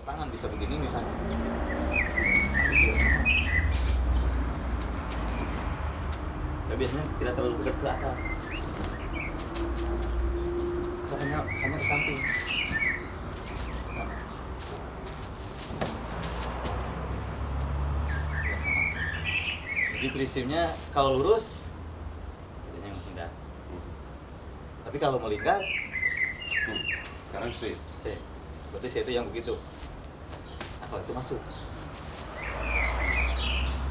tangan bisa begini misalnya. Nah, biasanya tidak terlalu dekat ke atas. Hanya ke samping. Sama. Jadi prinsipnya kalau lurus biasanya menghindar. Tapi kalau melingkar Sekarang C. C. Berarti C itu yang begitu. Nah, kalau itu masuk.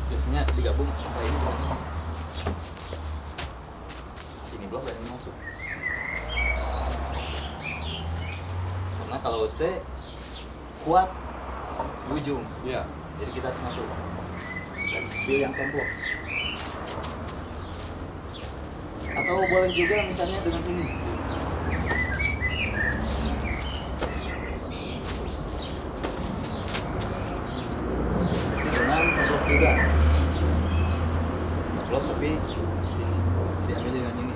Biasanya digabung antara ini blok. Ini blok dan ini masuk. Karena kalau C kuat di ujung. Iya. Jadi kita harus masuk. Dan ambil yang tembok. Atau boleh juga misalnya dengan ini. Dengan tembok juga. Tembok tapi sini diambil dengan ini.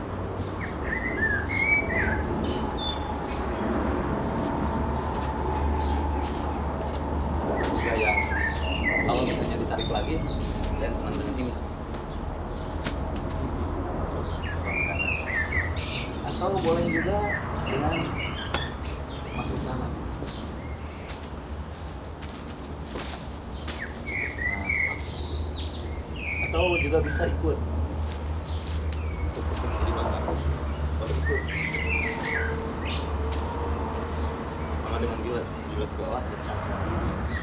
Juga yang kalau misalnya ditarik lagi dan senang dengan ini. Atau boleh juga dengan masuk sana. Atau juga bisa ikut. Jadi mau masuk, boleh ikut. Sama dengan gilas ke bawah, kita tarik lagi.